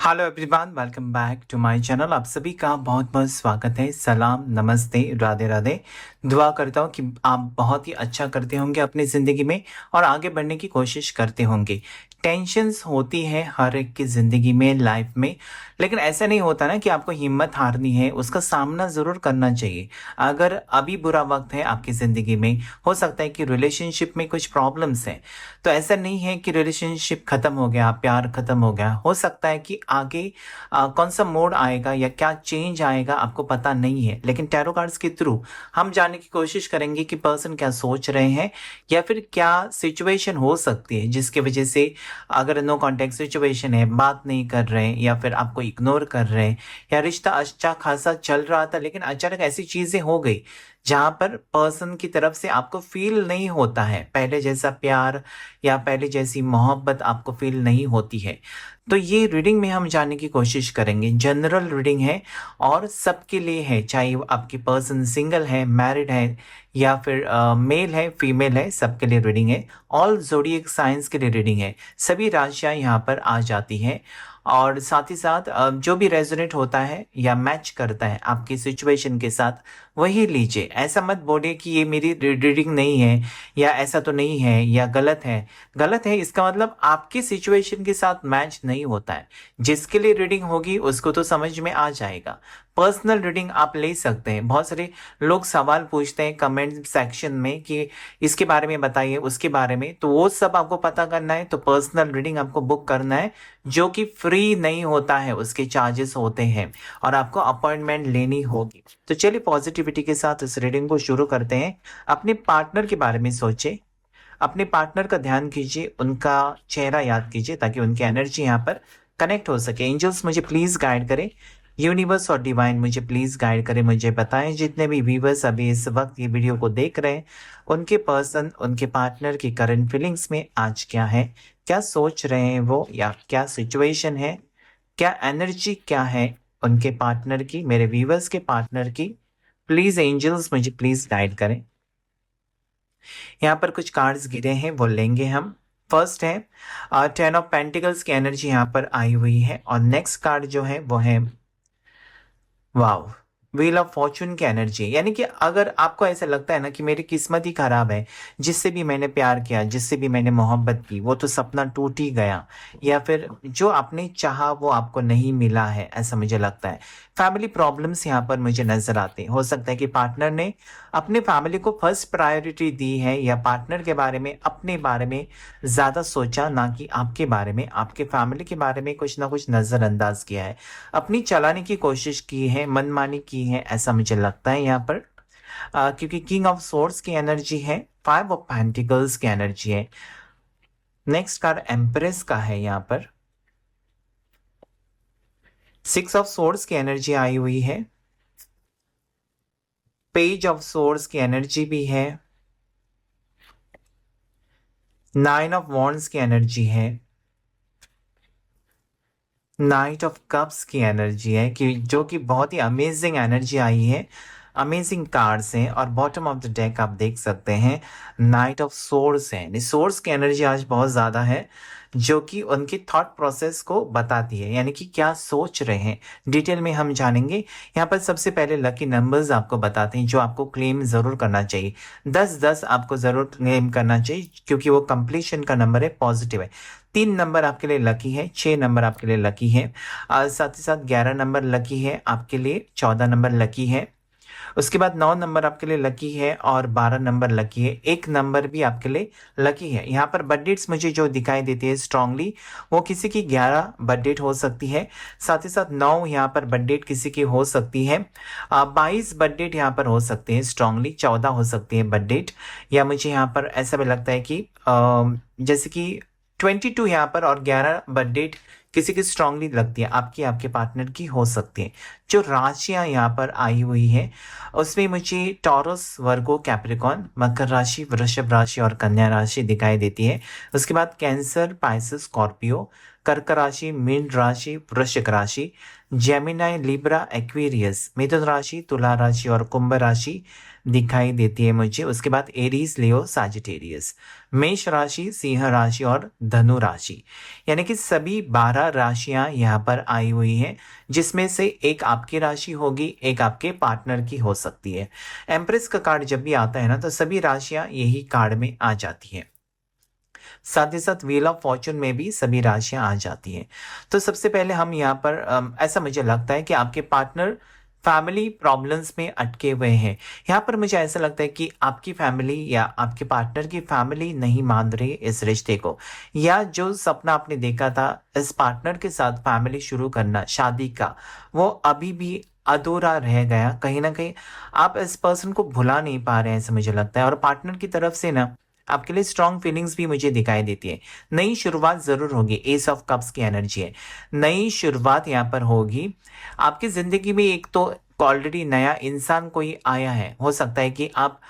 Hello everyone, welcome back to my channel. आप सभी का बहुत बहुत स्वागत है। सलाम, नमस्ते, राधे राधे। दुआ करता हूँ कि आप बहुत ही अच्छा करते होंगे अपनी ज़िंदगी में और आगे बढ़ने की कोशिश करते होंगे। टेंशन्स होती है हर एक की ज़िंदगी में, लाइफ में, लेकिन ऐसा नहीं होता ना कि आपको हिम्मत हारनी है, उसका सामना ज़रूर करना चाहिए। अगर अभी बुरा वक्त है आपकी ज़िंदगी में, हो सकता है कि रिलेशनशिप में कुछ प्रॉब्लम्स हैं, तो ऐसा नहीं है कि रिलेशनशिप खत्म हो गया, प्यार खत्म हो गया। हो सकता है कि आगे कौन सा मोड़ आएगा या क्या चेंज आएगा आपको पता नहीं है, लेकिन टैरो कार्ड्स के थ्रू हम जानने की कोशिश करेंगे कि पर्सन क्या सोच रहे हैं या फिर क्या सिचुएशन हो सकती है जिसकी वजह से, अगर नो कॉन्टेक्ट सिचुएशन है, बात नहीं कर रहे हैं या फिर आपको इग्नोर कर रहे हैं, या रिश्ता अच्छा खासा चल रहा था लेकिन अचानक ऐसी चीजें हो गई जहां पर पर्सन की तरफ से आपको फील नहीं होता है, पहले जैसा प्यार या पहले जैसी मोहब्बत आपको फील नहीं होती है। तो ये रीडिंग में हम जानने की कोशिश करेंगे। जनरल रीडिंग है और सबके लिए है, चाहे वो आपकी पर्सन सिंगल है, मैरिड है या फिर मेल है, फीमेल है, सबके लिए रीडिंग है। ऑल ज़ोडिएक साइंस के लिए रीडिंग है। सभी राशियां यहाँ पर आ जाती हैं और साथ ही साथ जो भी रेजोनेट होता है या मैच करता है आपकी सिचुएशन के साथ, वही लीजिए। ऐसा मत बोलिए कि ये मेरी रीडिंग नहीं है या ऐसा तो नहीं है या गलत है। गलत है इसका मतलब आपकी सिचुएशन के साथ मैच नहीं होता है। जिसके लिए रीडिंग होगी उसको तो समझ में आ जाएगा। पर्सनल रीडिंग आप ले सकते हैं। बहुत सारे लोग सवाल पूछते हैं कमेंट सेक्शन में कि इसके बारे में बताइए, उसके बारे में, तो वो सब आपको पता करना है तो पर्सनल रीडिंग आपको बुक करना है, जो कि फ्री नहीं होता है, उसके चार्जेस होते हैं और आपको अपॉइंटमेंट लेनी होगी। तो चलिए पॉजिटिविटी के साथ इस रीडिंग को शुरू करते हैं। अपने पार्टनर के बारे में सोचें, अपने पार्टनर का ध्यान कीजिए, उनका चेहरा याद कीजिए ताकि उनकी एनर्जी यहाँ पर कनेक्ट हो सके। एंजल्स मुझे प्लीज गाइड करें, यूनिवर्स और डिवाइन मुझे प्लीज गाइड करें, मुझे बताएं जितने भी व्यूवर्स अभी इस वक्त ये वीडियो को देख रहे हैं, उनके पर्सन, उनके पार्टनर की करंट फीलिंग्स में आज क्या है, क्या सोच रहे हैं वो, या क्या सिचुएशन है, क्या एनर्जी क्या है उनके पार्टनर की, मेरे व्यूवर्स के पार्टनर की। प्लीज एंजल्स मुझे प्लीज गाइड करें। यहाँ पर कुछ कार्ड्स गिरे हैं, वो लेंगे हम। फर्स्ट है 10 ऑफ पेंटिकल्स की एनर्जी यहाँ पर आई हुई है और नेक्स्ट कार्ड जो है वो है, वाव, व्हील ऑफ फॉर्चून की एनर्जी। यानी कि अगर आपको ऐसा लगता है ना कि मेरी किस्मत ही खराब है, जिससे भी मैंने प्यार किया, जिससे भी मैंने मोहब्बत की, वो तो सपना टूट ही गया, या फिर जो आपने चाहा वो आपको नहीं मिला है, ऐसा मुझे लगता है। फैमिली प्रॉब्लम्स यहाँ पर मुझे नजर आते हैं। हो सकता है कि पार्टनर ने अपने फैमिली को फर्स्ट प्रायोरिटी दी है या पार्टनर के बारे में, अपने बारे में ज्यादा सोचा ना कि आपके बारे में, आपके फैमिली के बारे में कुछ ना कुछ नजरअंदाज किया है, अपनी चलाने की कोशिश की है, मनमानी की है, ऐसा मुझे लगता है यहाँ पर। क्योंकि किंग ऑफ सोर्ड्स की एनर्जी है, 5 ऑफ पेंटिकल्स की एनर्जी है। नेक्स्ट कार्ड एम्प्रेस का है यहाँ पर। 6 ऑफ सोर्ड्स की एनर्जी आई हुई है। पेज ऑफ सोर्ड्स की एनर्जी भी है। 9 ऑफ वॉन्ड्स की एनर्जी है। नाइट ऑफ कप्स की एनर्जी है, कि जो कि बहुत ही अमेजिंग एनर्जी आई है, अमेजिंग कार्ड्स हैं। और बॉटम ऑफ द डेक आप देख सकते हैं नाइट ऑफ सोर्स है। सोर्स की एनर्जी आज बहुत ज़्यादा है, जो कि उनकी थॉट प्रोसेस को बताती है, यानी कि क्या सोच रहे हैं, डिटेल में हम जानेंगे। यहाँ पर सबसे पहले लकी नंबर्स आपको बताते हैं जो आपको क्लेम ज़रूर करना चाहिए। 10-10 आपको ज़रूर क्लेम करना चाहिए क्योंकि वो कंप्लीशन का नंबर है, पॉजिटिव है। 3 नंबर आपके लिए लकी है, 6 नंबर आपके लिए लकी है, और साथ ही साथ 11 नंबर लकी है आपके लिए, 14 नंबर लकी है। उसके बाद 9 नंबर आपके लिए लकी है और 12 नंबर लकी है। एक नंबर भी आपके लिए लकी है। यहाँ पर बर्थ डेट्स मुझे जो दिखाई देती है स्ट्रांगली, वो किसी की 11 बर्थ डेट हो सकती है, साथ ही साथ 9 यहाँ पर बर्थ डेट किसी की हो सकती है, 22 बर्थ डेट यहाँ पर हो सकती है स्ट्रांगली, 14 हो सकती है बर्थ डेट, या मुझे यहाँ पर ऐसा भी लगता है कि जैसे कि 22 यहाँ पर और 11 बर्थ डेट किसी की स्ट्रांगली लगती है, आपकी, आपके पार्टनर की हो सकती है। जो राशियां यहाँ पर आई हुई है उसमें मुझे टॉरस, वर्गो, कैप्रिकॉन, मकर राशि, वृषभ राशि और कन्या राशि दिखाई देती है। उसके बाद कैंसर, पाइसेस, स्कॉर्पियो, कर्क राशि, मीन राशि, वृश्चिक राशि, जेमिनाई, लिब्रा, एक्वेरियस, मिथुन राशि, तुला राशि और कुंभ राशि दिखाई देती है मुझे। उसके बाद एरीज, लियो, साजिटेरियस, मेष राशि, सिंह राशि और धनु राशि। यानी कि सभी 12 राशियां यहाँ पर आई हुई हैं, जिसमें से एक आपकी राशि होगी, एक आपके पार्टनर की हो सकती है। एम्प्रेस का कार्ड जब भी आता है ना, तो सभी राशियां यही कार्ड में आ जाती हैं। साथ ही साथ व्हील ऑफ फॉर्चून में भी सभी राशियां आ जाती हैं। तो सबसे पहले हम यहाँ पर ऐसा मुझे लगता है कि आपके पार्टनर फैमिली प्रॉब्लम्स में अटके हुए हैं। यहाँ पर मुझे ऐसा लगता है कि आपकी फैमिली या आपके पार्टनर की फैमिली नहीं मान रही इस रिश्ते को, या जो सपना आपने देखा था इस पार्टनर के साथ फैमिली शुरू करना, शादी का, वो अभी भी अधूरा रह गया। कहीं ना कहीं आप इस पर्सन को भुला नहीं पा रहे हैं, ऐसा मुझे लगता है। और पार्टनर की तरफ से ना आपके लिए स्ट्रॉन्ग फीलिंग्स भी मुझे दिखाई देती है। नई शुरुआत जरूर होगी, एस ऑफ कप्स की एनर्जी है, नई शुरुआत यहाँ पर होगी आपकी जिंदगी में। एक तो ऑलरेडी नया इंसान कोई आया है, हो सकता है कि आप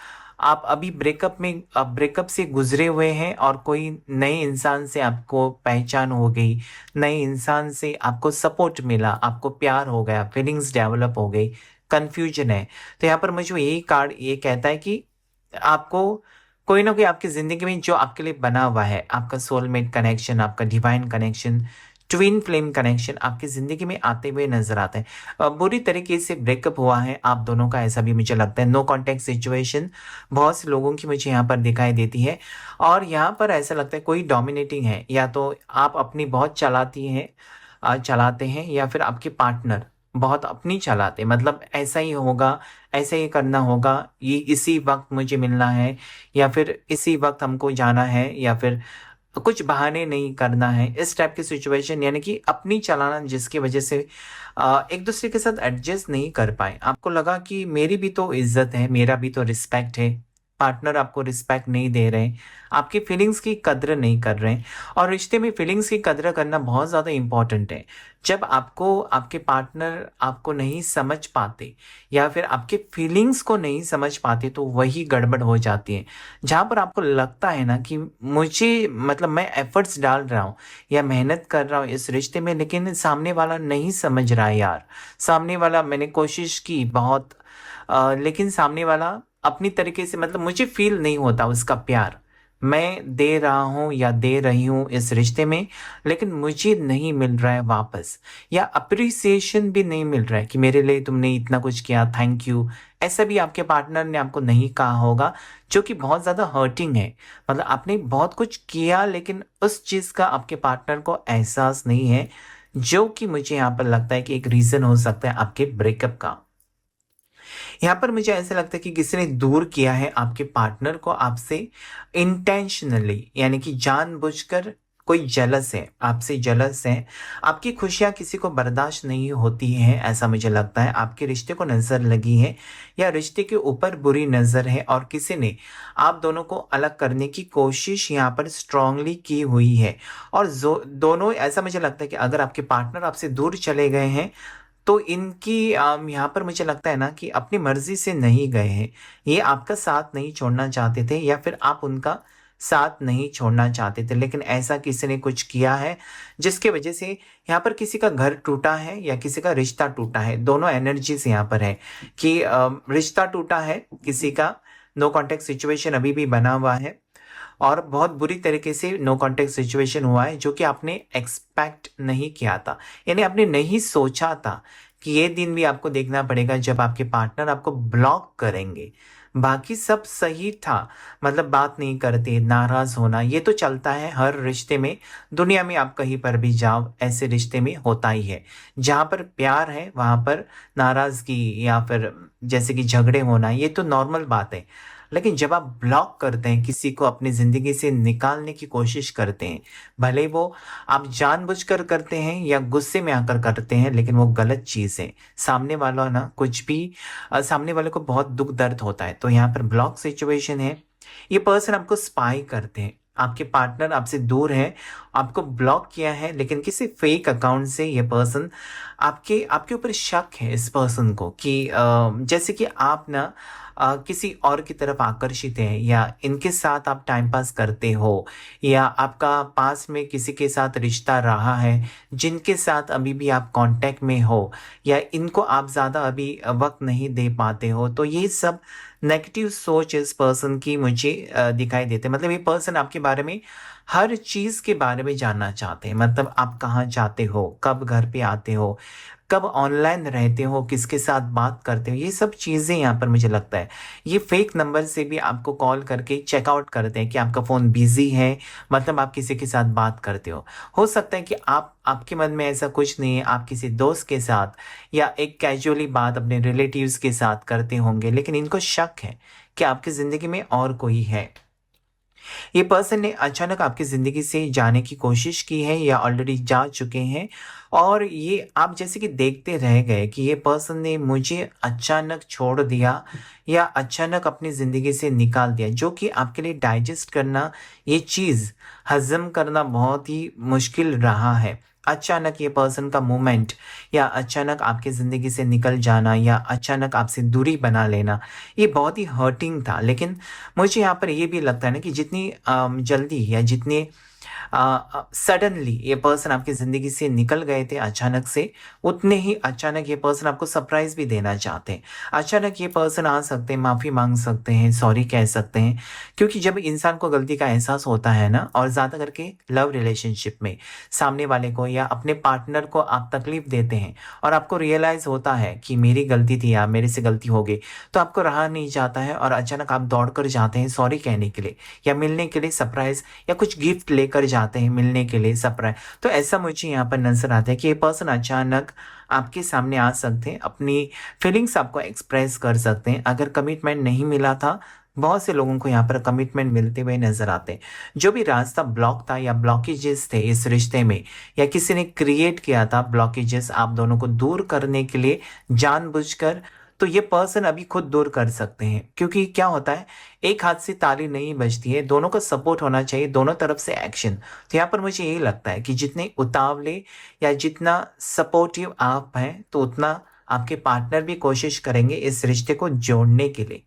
अभी ब्रेकअप से गुजरे हुए हैं और कोई नए इंसान से आपको पहचान हो गई, नए इंसान से आपको सपोर्ट मिला, आपको प्यार हो गया, फीलिंग्स डेवलप हो गई, कंफ्यूजन है। तो यहाँ पर मुझे यही कार्ड ये कहता है कि आपको कोई ना कोई आपकी जिंदगी में जो आपके लिए बना हुआ है, आपका सोलमेट कनेक्शन, आपका divine connection, twin flame connection आपकी जिंदगी में आते हुए नजर आता है। बुरी तरीके से ब्रेकअप हुआ है आप दोनों का, ऐसा भी मुझे लगता है। नो कांटेक्ट सिचुएशन बहुत से लोगों की मुझे यहाँ पर दिखाई देती है। और यहाँ पर ऐसा लगता है कोई डोमिनेटिंग है, या तो आप अपनी बहुत चलाते हैं, या फिर आपके पार्टनर बहुत अपनी चलाते, मतलब ऐसा ही होगा, ऐसा ही करना होगा, ये इसी वक्त मुझे मिलना है, या फिर इसी वक्त हमको जाना है, या फिर कुछ बहाने नहीं करना है, इस टाइप की सिचुएशन। यानी कि अपनी चलाना, जिसकी वजह से एक दूसरे के साथ एडजस्ट नहीं कर पाए। आपको लगा कि मेरी भी तो इज्जत है, मेरा भी तो रिस्पेक्ट है, पार्टनर आपको रिस्पेक्ट नहीं दे रहे, आपकी फीलिंग्स की कद्र नहीं कर रहे हैं। और रिश्ते में फीलिंग्स की कद्र करना बहुत ज़्यादा इंपॉर्टेंट है। जब आपके पार्टनर आपको नहीं समझ पाते, या फिर आपके फीलिंग्स को नहीं समझ पाते, तो वही गड़बड़ हो जाती है। जहाँ पर आपको लगता है ना कि मुझे, मतलब मैं एफर्ट्स डाल रहा हूँ या मेहनत कर रहा हूँ इस रिश्ते में, लेकिन सामने वाला नहीं समझ रहा है यार। सामने वाला, मैंने कोशिश की बहुत, लेकिन सामने वाला अपनी तरीके से, मतलब मुझे फील नहीं होता उसका प्यार मैं दे रहा हूँ या दे रही हूँ इस रिश्ते में, लेकिन मुझे नहीं मिल रहा है वापस, या अप्रिसिएशन भी नहीं मिल रहा है कि मेरे लिए तुमने इतना कुछ किया, थैंक यू। ऐसा भी आपके पार्टनर ने आपको नहीं कहा होगा, जो कि बहुत ज़्यादा हर्टिंग है। मतलब आपने बहुत कुछ किया, लेकिन उस चीज़ का आपके पार्टनर को एहसास नहीं है, जो कि मुझे यहाँ पर लगता है कि एक रीज़न हो सकता है आपके ब्रेकअप का। यहाँ पर मुझे ऐसा लगता है कि किसी ने दूर किया है आपके पार्टनर को आपसे इंटेंशनली, यानी कि जानबूझकर। कोई जलस है, आपसे जलस है, आपकी खुशियां किसी को बर्दाश्त नहीं होती हैं, ऐसा मुझे लगता है। आपके रिश्ते को नजर लगी है, या रिश्ते के ऊपर बुरी नजर है, और किसी ने आप दोनों को अलग करने की कोशिश यहाँ पर स्ट्रांगली की हुई है। और दोनों, ऐसा मुझे लगता है कि अगर आपके पार्टनर आपसे दूर चले गए हैं, तो इनकी यहाँ पर मुझे लगता है ना कि अपनी मर्जी से नहीं गए हैं, ये आपका साथ नहीं छोड़ना चाहते थे, या फिर आप उनका साथ नहीं छोड़ना चाहते थे, लेकिन ऐसा किसी ने कुछ किया है जिसके वजह से यहाँ पर किसी का घर टूटा है या किसी का रिश्ता टूटा है। दोनों एनर्जीज यहाँ पर है कि रिश्ता टूटा है किसी का, नो कॉन्टेक्ट सिचुएशन अभी भी बना हुआ है, और बहुत बुरी तरीके से नो कॉन्टेक्ट सिचुएशन हुआ है, जो कि आपने एक्सपेक्ट नहीं किया था, यानी आपने नहीं सोचा था कि ये दिन भी आपको देखना पड़ेगा जब आपके पार्टनर आपको ब्लॉक करेंगे। बाकी सब सही था, मतलब बात नहीं करते, नाराज होना, ये तो चलता है हर रिश्ते में, दुनिया में आप कहीं पर भी जाओ ऐसे रिश्ते में होता ही है। जहाँ पर प्यार है वहाँ पर नाराजगी या फिर जैसे कि झगड़े होना, ये तो नॉर्मल बात है। लेकिन जब आप ब्लॉक करते हैं, किसी को अपनी ज़िंदगी से निकालने की कोशिश करते हैं, भले वो आप जानबूझकर करते हैं या गुस्से में आकर करते हैं, लेकिन वो गलत चीज़ है। सामने वाला ना कुछ भी सामने वाले को बहुत दुख दर्द होता है। तो यहाँ पर ब्लॉक सिचुएशन है, ये पर्सन आपको स्पाई करते हैं, आपके पार्टनर आपसे दूर है, आपको ब्लॉक किया है, लेकिन किसी फेक अकाउंट से ये पर्सन आपके ऊपर शक है इस पर्सन को कि जैसे कि आप ना किसी और की तरफ आकर्षित हैं या इनके साथ आप टाइम पास करते हो या आपका पास में किसी के साथ रिश्ता रहा है जिनके साथ अभी भी आप कांटेक्ट में हो या इनको आप ज़्यादा अभी वक्त नहीं दे पाते हो, तो ये सब नेगेटिव सोच इस पर्सन की मुझे दिखाई देते हैं। मतलब ये पर्सन आपके बारे में हर चीज़ के बारे में जानना चाहते हैं। मतलब आप कहाँ जाते हो, कब घर पे आते हो, कब ऑनलाइन रहते हो, किसके साथ बात करते हो, ये सब चीज़ें यहाँ पर मुझे लगता है ये फेक नंबर से भी आपको कॉल करके चेकआउट करते हैं कि आपका फ़ोन बिजी है, मतलब आप किसी के साथ बात करते हो सकता है कि आपके मन में ऐसा कुछ नहीं है, आप किसी दोस्त के साथ या एक कैजुअली बात अपने रिलेटिव्स के साथ करते होंगे, लेकिन इनको शक है कि आपकी ज़िंदगी में और कोई है। ये पर्सन ने अचानक आपकी ज़िंदगी से जाने की कोशिश की है या ऑलरेडी जा चुके हैं और ये आप जैसे कि देखते रह गए कि ये पर्सन ने मुझे अचानक छोड़ दिया या अचानक अपनी ज़िंदगी से निकाल दिया, जो कि आपके लिए डाइजेस्ट करना, ये चीज़ हज़म करना बहुत ही मुश्किल रहा है। अचानक ये पर्सन का मूवमेंट या अचानक आपकी ज़िंदगी से निकल जाना या अचानक आपसे दूरी बना लेना, ये बहुत ही हर्टिंग था। लेकिन मुझे यहाँ पर ये भी लगता है ना कि जितनी जल्दी या जितनी सडनली ये पर्सन आपकी ज़िंदगी से निकल गए थे अचानक से, उतने ही अचानक ये पर्सन आपको सरप्राइज़ भी देना चाहते हैं। अचानक ये पर्सन आ सकते हैं, माफ़ी माँग सकते हैं, सॉरी कह सकते हैं, क्योंकि जब इंसान को गलती का एहसास होता है ना, और ज़्यादा करके लव रिलेशनशिप में सामने वाले को या अपने पार्टनर को आप तकलीफ़ देते हैं और आपको रियलाइज़ होता है कि मेरी गलती थी या मेरे से गलती हो गई, तो आपको रहा नहीं जाता है और अचानक आप दौड़ कर जाते हैं सॉरी कहने के लिए या मिलने के लिए सरप्राइज़ या कुछ गिफ्ट लेकर जाते हैं मिलने के लिए सरप्राइज़। तो ऐसा मुझे यहाँ पर नज़र आता है कि ये पर्सन अचानक आपके सामने आ सकते हैं, अपनी फीलिंग्स आपको एक्सप्रेस कर सकते हैं। अगर कमिटमेंट नहीं मिला था, बहुत से लोगों को यहाँ पर कमिटमेंट मिलते हुए नज़र आते हैं। जो भी रास्ता ब्लॉक था या ब्लॉकेजेस थे इस रिश्ते में या किसी ने क्रिएट किया था ब्लॉकेजेस आप दोनों को दूर करने के लिए जानबूझकर, तो ये पर्सन अभी खुद दूर कर सकते हैं। क्योंकि क्या होता है, एक हाथ से ताली नहीं बजती है, दोनों का सपोर्ट होना चाहिए, दोनों तरफ से एक्शन। तो यहाँ पर मुझे यही लगता है कि जितने उतावले या जितना सपोर्टिव आप हैं, तो उतना आपके पार्टनर भी कोशिश करेंगे इस रिश्ते को जोड़ने के लिए।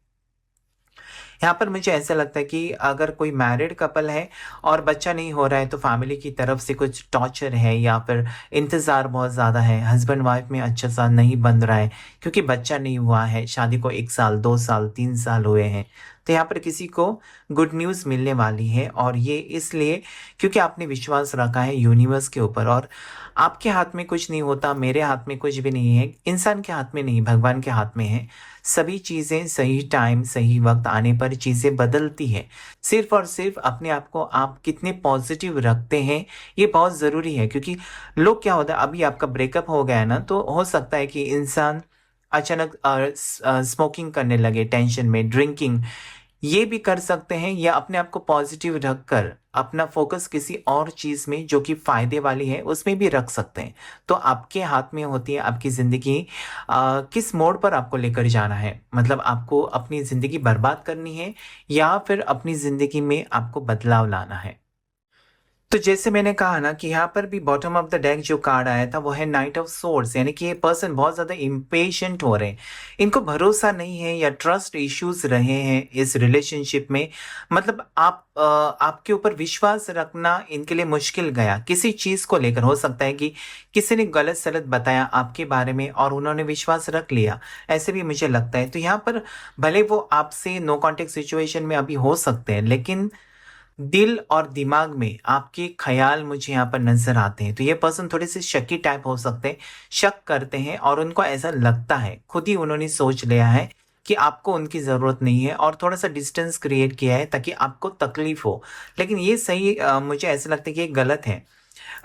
यहाँ पर मुझे ऐसा लगता है कि अगर कोई मैरिड कपल है और बच्चा नहीं हो रहा है, तो फैमिली की तरफ से कुछ टॉर्चर है या फिर इंतज़ार बहुत ज़्यादा है, हस्बैंड वाइफ में अच्छा सा नहीं बन रहा है क्योंकि बच्चा नहीं हुआ है, शादी को 1 साल, 2 साल, 3 साल हुए हैं। तो यहाँ पर किसी को गुड न्यूज़ मिलने वाली है और ये इसलिए क्योंकि आपने विश्वास रखा है यूनिवर्स के ऊपर। और आपके हाथ में कुछ नहीं होता, मेरे हाथ में कुछ भी नहीं है, इंसान के हाथ में नहीं, भगवान के हाथ में है। सभी चीज़ें सही टाइम, सही वक़्त आने पर चीज़ें बदलती हैं। सिर्फ़ और सिर्फ़ अपने आप को आप कितने पॉज़िटिव रखते हैं, ये बहुत ज़रूरी है। क्योंकि लोग क्या होता है, अभी आपका ब्रेकअप हो गया है ना, तो हो सकता है कि इंसान अचानक स्मोकिंग करने लगे टेंशन में, ड्रिंकिंग ये भी कर सकते हैं या अपने आप को पॉजिटिव रखकर अपना फोकस किसी और चीज़ में जो कि फ़ायदे वाली है उसमें भी रख सकते हैं। तो आपके हाथ में होती है आपकी ज़िंदगी किस मोड़ पर आपको लेकर जाना है। मतलब आपको अपनी ज़िंदगी बर्बाद करनी है या फिर अपनी ज़िंदगी में आपको बदलाव लाना है। तो जैसे मैंने कहा ना कि यहाँ पर भी बॉटम ऑफ द डेक जो कार्ड आया था वो है नाइट ऑफ सोर्ड्स, यानी कि ये पर्सन बहुत ज़्यादा इम्पेशेंट हो रहे हैं, इनको भरोसा नहीं है या ट्रस्ट इश्यूज रहे हैं इस रिलेशनशिप में। मतलब आपके ऊपर विश्वास रखना इनके लिए मुश्किल गया किसी चीज़ को लेकर। हो सकता है कि किसी ने गलत सलत बताया आपके बारे में और उन्होंने विश्वास रख लिया, ऐसे भी मुझे लगता है। तो यहाँ पर भले वो आपसे नो कॉन्टेक्ट सिचुएशन में अभी हो सकते हैं, लेकिन दिल और दिमाग में आपके ख़याल मुझे यहाँ पर नज़र आते हैं। तो ये पर्सन थोड़े से शकी टाइप हो सकते हैं, शक करते हैं और उनको ऐसा लगता है, खुद ही उन्होंने सोच लिया है कि आपको उनकी ज़रूरत नहीं है और थोड़ा-सा डिस्टेंस क्रिएट किया है ताकि आपको तकलीफ़ हो। लेकिन ये सही मुझे ऐसा लगता है कि ये गलत है।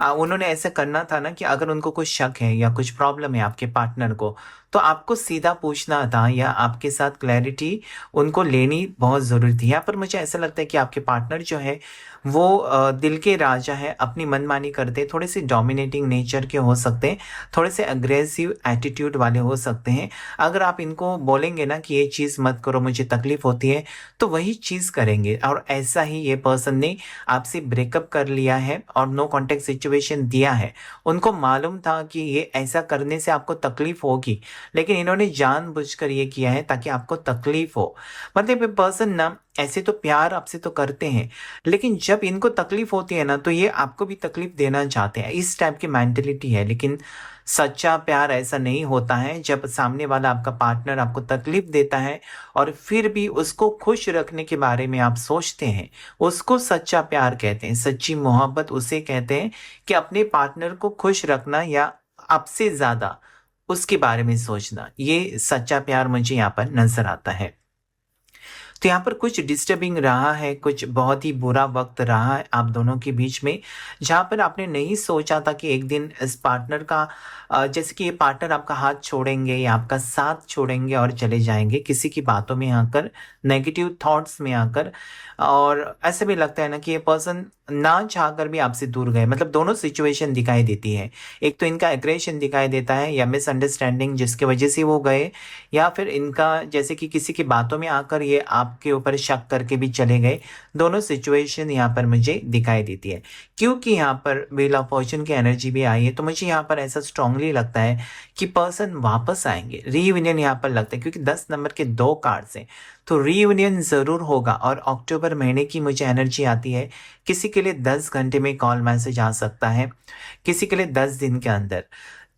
उन्होंने ऐसा करना था ना कि अगर उनको कुछ शक है या कुछ प्रॉब्लम है आपके पार्टनर को, तो आपको सीधा पूछना था या आपके साथ क्लैरिटी उनको लेनी बहुत ज़रूरी थी। यहाँ पर मुझे ऐसा लगता है कि आपके पार्टनर जो है वो दिल के राजा है, अपनी मनमानी करते हैं, थोड़े से डोमिनेटिंग नेचर के हो सकते हैं, थोड़े से अग्रेसिव एटीट्यूड वाले हो सकते हैं। अगर आप इनको बोलेंगे ना कि ये चीज़ मत करो मुझे तकलीफ़ होती है, तो वही चीज़ करेंगे। और ऐसा ही ये पर्सन ने आपसे ब्रेकअप कर लिया है और नो कॉन्टैक्ट सिचुएशन दिया है। उनको मालूम था कि ये ऐसा करने से आपको तकलीफ़ होगी, लेकिन इन्होंने जानबूझकर ये किया है ताकि आपको तकलीफ हो। मतलब ये पर्सन ना ऐसे तो प्यार आपसे तो करते हैं, लेकिन जब इनको तकलीफ होती है ना तो ये आपको भी तकलीफ देना चाहते हैं, इस टाइप की मेंटेलिटी है। लेकिन सच्चा प्यार ऐसा नहीं होता है। जब सामने वाला आपका पार्टनर आपको तकलीफ देता है और फिर भी उसको खुश रखने के बारे में आप सोचते हैं, उसको सच्चा प्यार कहते हैं। सच्ची मोहब्बत उसे कहते हैं कि अपने पार्टनर को खुश रखना या आपसे ज़्यादा उसके बारे में सोचना, ये सच्चा प्यार मुझे यहाँ पर नज़र आता है। तो यहाँ पर कुछ डिस्टर्बिंग रहा है, कुछ बहुत ही बुरा वक़्त रहा है आप दोनों के बीच में, जहाँ पर आपने नहीं सोचा था कि एक दिन इस पार्टनर का जैसे कि ये पार्टनर आपका हाथ छोड़ेंगे या आपका साथ छोड़ेंगे और चले जाएँगे किसी की बातों में आकर, नेगेटिव थॉट्स में आकर। और ऐसे भी लगता है ना कि ये पर्सन ना चाहकर भी आपसे दूर गए। मतलब दोनों सिचुएशन दिखाई देती है। एक तो इनका एग्रेशन दिखाई देता है या मिसअंडरस्टैंडिंग जिसकी वजह से वो गए, या फिर इनका जैसे कि किसी की बातों में आकर ये आपके ऊपर शक करके भी चले गए। दोनों सिचुएशन यहाँ पर मुझे दिखाई देती है। क्योंकि यहाँ पर व्हील ऑफ फॉर्च्यून की एनर्जी भी आई है, तो मुझे यहाँ पर ऐसा स्ट्रांगली लगता है कि पर्सन वापस आएँगे। रीयूनियन यहाँ पर लगता है क्योंकि 10 नंबर के 2 कार्ड्स हैं, तो रीयूनियन ज़रूर होगा। और अक्टूबर महीने की मुझे एनर्जी आती है, किसी के लिए 10 घंटे में कॉल मैसेज आ सकता है, किसी के लिए 10 दिन के अंदर।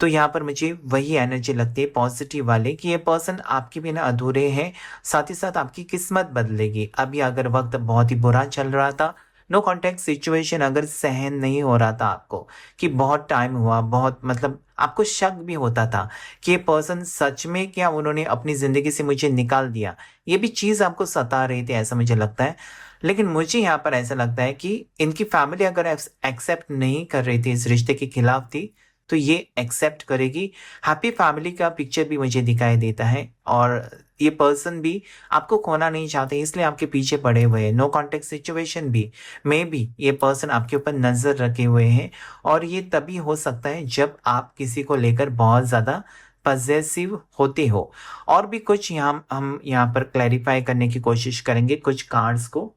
तो यहाँ पर मुझे वही एनर्जी लगती है पॉजिटिव वाले कि ये पर्सन आपके बिना अधूरे हैं, साथ ही साथ आपकी किस्मत बदलेगी। अभी अगर वक्त बहुत ही बुरा चल रहा था, नो कॉन्टेक्ट सिचुएशन अगर सहन नहीं हो रहा था आपको कि बहुत टाइम हुआ, बहुत मतलब आपको शक भी होता था कि ये पर्सन सच में क्या उन्होंने अपनी ज़िंदगी से मुझे निकाल दिया, ये भी चीज़ आपको सता रही थी, ऐसा मुझे लगता है। लेकिन मुझे यहाँ पर ऐसा लगता है कि इनकी फैमिली अगर एक्सेप्ट नहीं कर रही थी, इस रिश्ते के खिलाफ थी, तो ये एक्सेप्ट करेगी। हैप्पी फैमिली का पिक्चर भी मुझे दिखाई देता है और ये पर्सन भी आपको खोना नहीं चाहते, इसलिए आपके पीछे पड़े हुए हैं। नो कॉन्टेक्ट सिचुएशन भी में भी ये पर्सन आपके ऊपर नज़र रखे हुए हैं, और ये तभी हो सकता है जब आप किसी को लेकर बहुत ज़्यादा पजेसिव होते हो। और भी कुछ यहाँ हम यहाँ पर क्लैरिफाई करने की कोशिश करेंगे कुछ कार्ड्स को।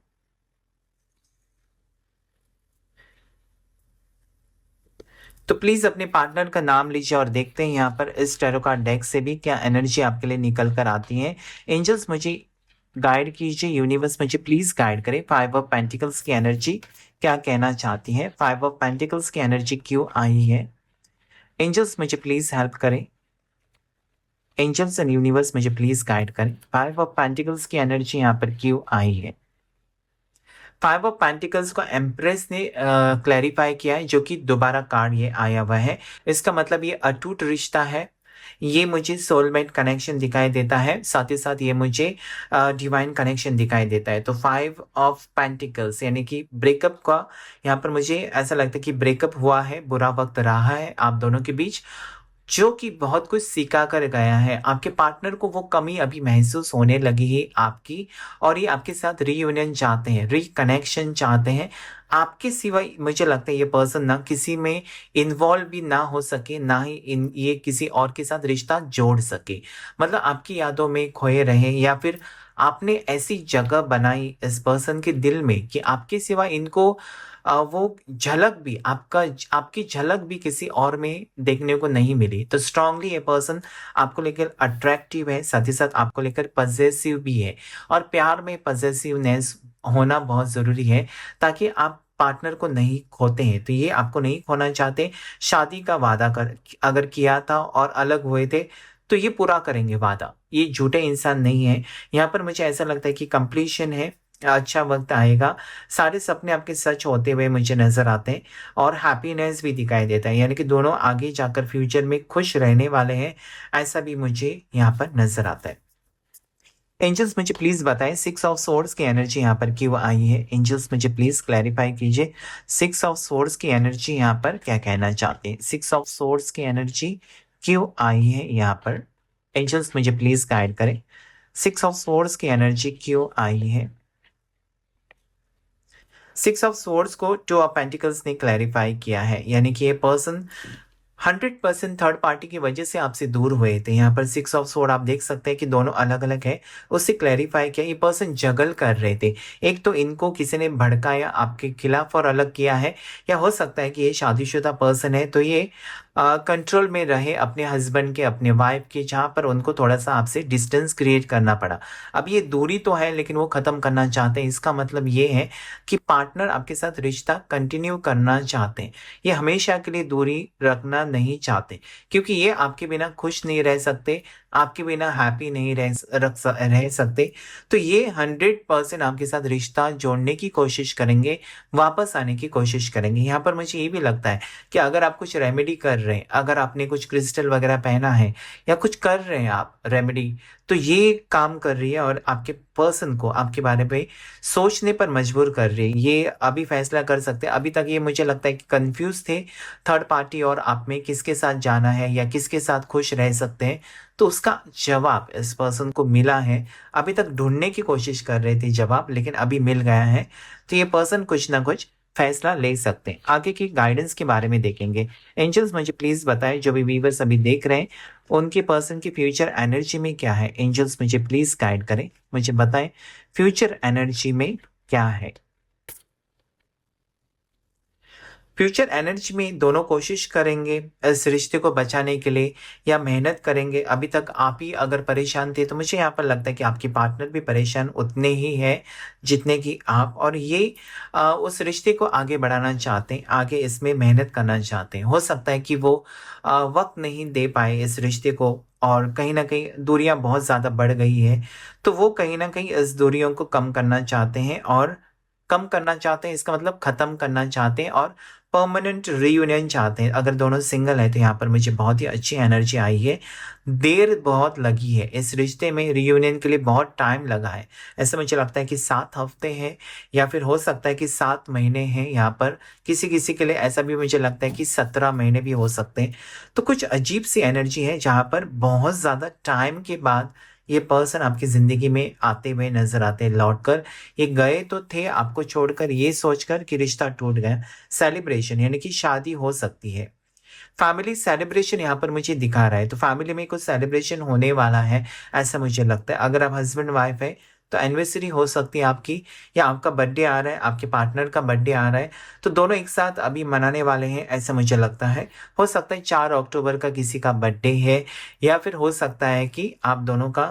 तो प्लीज़ अपने पार्टनर का नाम लीजिए और देखते हैं यहाँ पर इस टैरो कार्ड डेक से भी क्या एनर्जी आपके लिए निकल कर आती है। एंजल्स मुझे गाइड कीजिए, यूनिवर्स मुझे प्लीज़ गाइड करें। 5 ऑफ पेंटिकल्स की एनर्जी क्या कहना चाहती है, 5 ऑफ पेंटिकल्स की एनर्जी क्यों आई है। एंजल्स मुझे प्लीज़ हेल्प करें, एंजल्स एंड यूनिवर्स मुझे प्लीज़ गाइड करें। 5 ऑफ पेंटिकल्स की एनर्जी यहाँ पर क्यों आई है। 5 ऑफ पेंटिकल्स को एम्प्रेस ने क्लैरिफाई किया है, जो कि दोबारा कार्ड ये आया हुआ है। इसका मतलब ये अटूट रिश्ता है, ये मुझे सोलमेट कनेक्शन दिखाई देता है, साथ ही साथ ये मुझे डिवाइन कनेक्शन दिखाई देता है। तो 5 ऑफ पेंटिकल्स यानी कि ब्रेकअप का यहाँ पर मुझे ऐसा लगता है कि ब्रेकअप हुआ है, बुरा वक्त रहा है आप दोनों के बीच, जो कि बहुत कुछ सिखा कर गया है। आपके पार्टनर को वो कमी अभी महसूस होने लगी है आपकी, और ये आपके साथ रीयूनियन चाहते हैं, रिकनेक्शन चाहते हैं। आपके सिवाय मुझे लगता है ये पर्सन ना किसी में इन्वॉल्व भी ना हो सके, ना ही ये किसी और के साथ रिश्ता जोड़ सके। मतलब आपकी यादों में खोए रहे, या फिर आपने ऐसी जगह बनाई इस पर्सन के दिल में कि आपके सिवा इनको वो झलक भी आपकी झलक भी किसी और में देखने को नहीं मिली। तो स्ट्रांगली ये पर्सन आपको लेकर अट्रैक्टिव है, साथ ही साथ आपको लेकर पजेसिव भी है। और प्यार में पजेसिवनेस होना बहुत ज़रूरी है, ताकि आप पार्टनर को नहीं खोते हैं। तो ये आपको नहीं खोना चाहते। शादी का वादा कर अगर किया था और अलग हुए थे, तो ये पूरा करेंगे वादा। ये झूठे इंसान नहीं है। यहाँ पर मुझे ऐसा लगता है कि कंप्लीशन है, अच्छा वक्त आएगा। सारे सपने आपके सच होते हुए मुझे नज़र आते हैं, और हैप्पीनेस भी दिखाई देता है, यानी कि दोनों आगे जाकर फ्यूचर में खुश रहने वाले हैं, ऐसा भी मुझे यहाँ पर नज़र आता है। एंजल्स मुझे प्लीज़ बताएं 6 ऑफ सोर्ड्स की एनर्जी यहाँ पर क्यों आई है। एंजल्स मुझे प्लीज़ क्लैरिफाई कीजिए 6 ऑफ सोर्ड्स की एनर्जी यहाँ पर क्या कहना चाहते हैं। 6 ऑफ सोर्ड्स की एनर्जी क्यों आई है यहाँ पर। एंजल्स मुझे प्लीज़ गाइड करें, 6 ऑफ सोर्ड्स की एनर्जी क्यों आई है। 6 ऑफ सोर्ड्स को 2 ऑफ पेंटिकल्स ने क्लैरिफाई किया है, यानी कि ये पर्सन 100% थर्ड पार्टी की वजह से आपसे दूर हुए थे। यहाँ पर 6 ऑफ सोर्ड आप देख सकते हैं कि दोनों अलग अलग है, उससे क्लैरिफाई किया ये पर्सन जगल कर रहे थे। एक तो इनको किसी ने भड़काया आपके खिलाफ और अलग किया है, या हो सकता है कि ये शादीशुदा पर्सन है, तो ये कंट्रोल में रहे अपने हस्बैंड के, अपने वाइफ के, जहाँ पर उनको थोड़ा सा आपसे डिस्टेंस क्रिएट करना पड़ा। अब ये दूरी तो है लेकिन वो ख़त्म करना चाहते हैं। इसका मतलब ये है कि पार्टनर आपके साथ रिश्ता कंटिन्यू करना चाहते हैं, ये हमेशा के लिए दूरी रखना नहीं चाहते, क्योंकि ये आपके बिना खुश नहीं रह सकते, आपके बिना हैप्पी नहीं रह सकते। तो ये 100% आपके साथ रिश्ता जोड़ने की कोशिश करेंगे, वापस आने की कोशिश करेंगे। यहाँ पर मुझे ये भी लगता है कि अगर आप कुछ रेमेडी कर रहे हैं, अगर आपने कुछ क्रिस्टल वगैरह पहना है या कुछ कर रहे हैं आप रेमेडी, तो ये काम कर रही है और आपके पर्सन को आपके बारे में सोचने पर मजबूर कर रही है। ये अभी फैसला कर सकते हैं। अभी तक ये मुझे लगता है कि कंफ्यूज थे थर्ड पार्टी और आप में, किसके साथ जाना है या किसके साथ खुश रह सकते हैं। तो उसका जवाब इस पर्सन को मिला है। अभी तक ढूंढने की कोशिश कर रहे थे जवाब, लेकिन अभी मिल गया है। तो ये पर्सन कुछ ना कुछ फैसला ले सकते हैं। आगे की गाइडेंस के बारे में देखेंगे। एंजल्स मुझे प्लीज बताएं, जो भी व्यूवर्स अभी देख रहे हैं उनके पर्सन की फ्यूचर एनर्जी में क्या है। एंजल्स मुझे प्लीज गाइड करें, मुझे बताएं फ्यूचर एनर्जी में क्या है। फ्यूचर एनर्जी में दोनों कोशिश करेंगे इस रिश्ते को बचाने के लिए या मेहनत करेंगे। अभी तक आप ही अगर परेशान थे तो मुझे यहाँ पर लगता है कि आपकी पार्टनर भी परेशान उतने ही है जितने कि आप, और ये उस रिश्ते को आगे बढ़ाना चाहते हैं, आगे इसमें मेहनत करना चाहते हैं। हो सकता है कि वो वक्त नहीं दे पाए इस रिश्ते को, और कहीं ना कहीं दूरियां बहुत ज़्यादा बढ़ गई है, तो वो कहीं ना कहीं इस दूरियों को कम करना चाहते हैं, और कम करना चाहते हैं इसका मतलब ख़त्म करना चाहते हैं, और परमानेंट रीयूनियन चाहते हैं। अगर दोनों सिंगल है तो यहाँ पर मुझे बहुत ही अच्छी एनर्जी आई है। देर बहुत लगी है इस रिश्ते में, रीयूनियन के लिए बहुत टाइम लगा है। ऐसा मुझे लगता है कि 7 हफ्ते हैं, या फिर हो सकता है कि 7 महीने हैं। यहाँ पर किसी किसी के लिए ऐसा भी मुझे लगता है कि 17 महीने भी हो सकते हैं। तो कुछ अजीब सी एनर्जी है जहाँ पर बहुत ज़्यादा टाइम के बाद ये पर्सन आपकी ज़िंदगी में आते हुए नजर आते हैं लौट कर। ये गए तो थे आपको छोड़कर ये सोचकर कि रिश्ता टूट गया। सेलिब्रेशन यानी कि शादी हो सकती है, फैमिली सेलिब्रेशन यहाँ पर मुझे दिखा रहा है। तो फैमिली में कुछ सेलिब्रेशन होने वाला है ऐसा मुझे लगता है। अगर आप हस्बैंड वाइफ है तो एनिवर्सरी हो सकती है आपकी, या आपका बर्थडे आ रहा है, आपके पार्टनर का बर्थडे आ रहा है, तो दोनों एक साथ अभी मनाने वाले हैं ऐसा मुझे लगता है। हो सकता है 4 अक्टूबर का किसी का बर्थडे है, या फिर हो सकता है कि आप दोनों का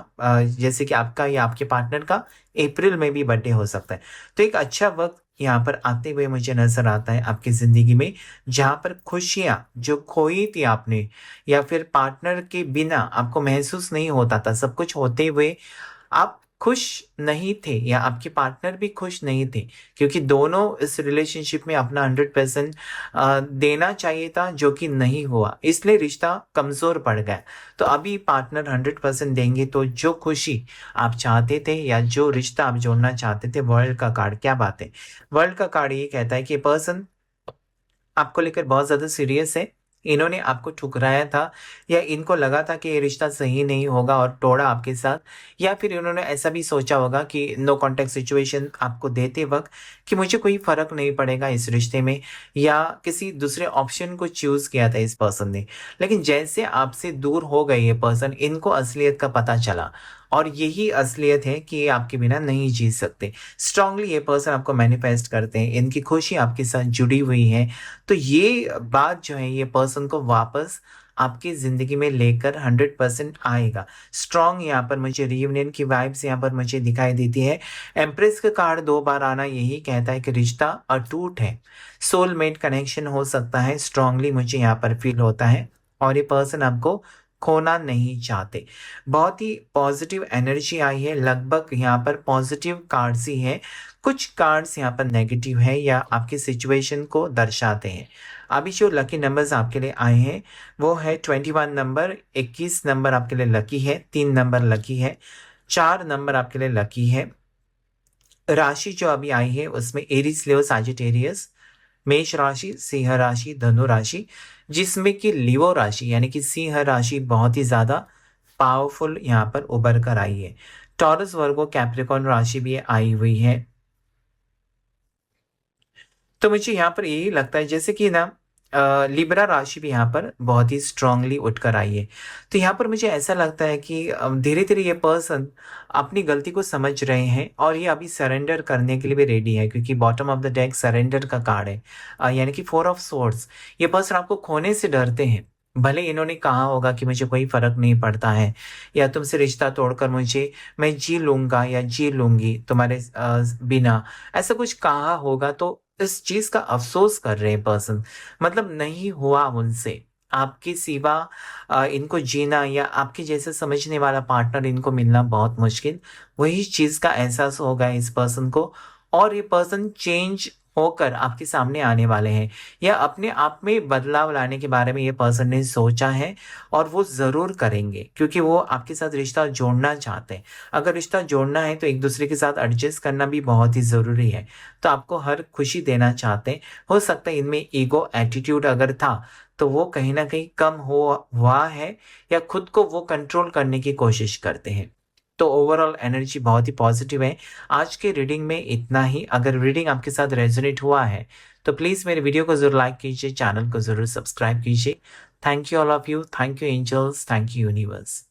जैसे कि आपका या आपके पार्टनर का अप्रैल में भी बर्थडे हो सकता है। तो एक अच्छा वक्त यहाँ पर आते हुए मुझे नजर आता है आपकी जिंदगी में, जहाँ पर खुशियाँ जो खोई थी आपने, या फिर पार्टनर के बिना आपको महसूस नहीं होता था, सब कुछ होते हुए आप खुश नहीं थे, या आपके पार्टनर भी खुश नहीं थे, क्योंकि दोनों इस रिलेशनशिप में अपना 100% देना चाहिए था, जो कि नहीं हुआ, इसलिए रिश्ता कमजोर पड़ गया। तो अभी पार्टनर 100% देंगे, तो जो खुशी आप चाहते थे या जो रिश्ता आप जोड़ना चाहते थे, वर्ल्ड का कार्ड क्या बात है। वर्ल्ड का कार्ड ये कहता है कि पर्सन आपको लेकर बहुत ज़्यादा सीरियस है। इन्होंने आपको ठुकराया था, या इनको लगा था कि ये रिश्ता सही नहीं होगा और तोड़ा आपके साथ, या फिर इन्होंने ऐसा भी सोचा होगा कि नो कॉन्टेक्ट सिचुएशन आपको देते वक्त कि मुझे कोई फ़र्क नहीं पड़ेगा इस रिश्ते में, या किसी दूसरे ऑप्शन को चूज़ किया था इस पर्सन ने। लेकिन जैसे आपसे दूर हो गए ये पर्सन, इनको असलियत का पता चला, और यही असलियत है कि ये आपके बिना नहीं जी सकते। स्ट्रांगली ये पर्सन आपको मैनिफेस्ट करते हैं, इनकी खुशी आपके साथ जुड़ी हुई है। तो ये बात जो है ये पर्सन को वापस आपकी ज़िंदगी में लेकर 100% आएगा। स्ट्रॉन्ग यहाँ पर मुझे रियूनियन की वाइब्स यहाँ पर मुझे दिखाई देती है। एम्प्रेस का कार्ड 2 बार आना यही कहता है कि रिश्ता अटूट है, सोलमेट कनेक्शन हो सकता है, स्ट्रांगली मुझे यहाँ पर फील होता है। और ये पर्सन आपको खोना नहीं चाहते। बहुत ही पॉजिटिव एनर्जी आई है, लगभग यहाँ पर पॉजिटिव कार्ड्स ही है, कुछ कार्ड्स यहाँ पर नेगेटिव है या आपकी सिचुएशन को दर्शाते हैं। अभी जो लकी नंबर्स आपके लिए आए हैं वो है 21 नंबर, 21 नंबर आपके लिए लकी है, 3 नंबर लकी है, 4 नंबर आपके लिए लकी है। राशि जो अभी आई है उसमें एरीज, लियो, साजिटेरियस, मेष राशि, सिंह राशि, धनु राशि, जिसमें कि लियो राशि यानी कि सिंह राशि बहुत ही ज्यादा पावरफुल यहाँ पर उभर कर आई है। टॉरस, वर्गो, कैप्रिकॉर्न राशि भी आई हुई है। तो मुझे यहाँ पर यही लगता है जैसे कि ना लिब्रा राशि भी यहाँ पर बहुत ही स्ट्रांगली उठकर आई है। तो यहाँ पर मुझे ऐसा लगता है कि धीरे धीरे ये पर्सन अपनी गलती को समझ रहे हैं, और ये अभी सरेंडर करने के लिए भी रेडी है, क्योंकि bottom of the deck surrender का कार्ड है, यानी कि 4 ऑफ सोर्ड्स। ये पर्सन आपको खोने से डरते हैं, भले इन्होंने कहा होगा कि मुझे कोई फ़र्क नहीं पड़ता है या तुमसे रिश्ता तोड़कर मैं जी लूँगा या जी लूँगी तुम्हारे बिना, ऐसा कुछ कहा होगा तो इस चीज़ का अफ़सोस कर रहे हैं पर्सन। मतलब नहीं हुआ उनसे, आपके सिवा इनको जीना या आपके जैसे समझने वाला पार्टनर इनको मिलना बहुत मुश्किल, वही चीज़ का एहसास होगा इस पर्सन को और ये पर्सन चेंज होकर आपके सामने आने वाले हैं। या अपने आप में बदलाव लाने के बारे में ये पर्सन ने सोचा है और वो ज़रूर करेंगे क्योंकि वो आपके साथ रिश्ता जोड़ना चाहते हैं। अगर रिश्ता जोड़ना है तो एक-दूसरे के साथ एडजस्ट करना भी बहुत ही ज़रूरी है। तो आपको हर खुशी देना चाहते हैं। हो सकता है इनमें ईगो एटीट्यूड अगर था, तो वो कहीं न कहीं कम हुआ है या खुद को वो कंट्रोल करने की कोशिश करते हैं। तो ओवरऑल एनर्जी बहुत ही पॉजिटिव है। आज के रीडिंग में इतना ही। अगर रीडिंग आपके साथ रेज़ोनेट हुआ है, तो प्लीज़ मेरे वीडियो को ज़रूर लाइक कीजिए, चैनल को ज़रूर सब्सक्राइब कीजिए। Thank you all of you, thank you angels, thank you universe.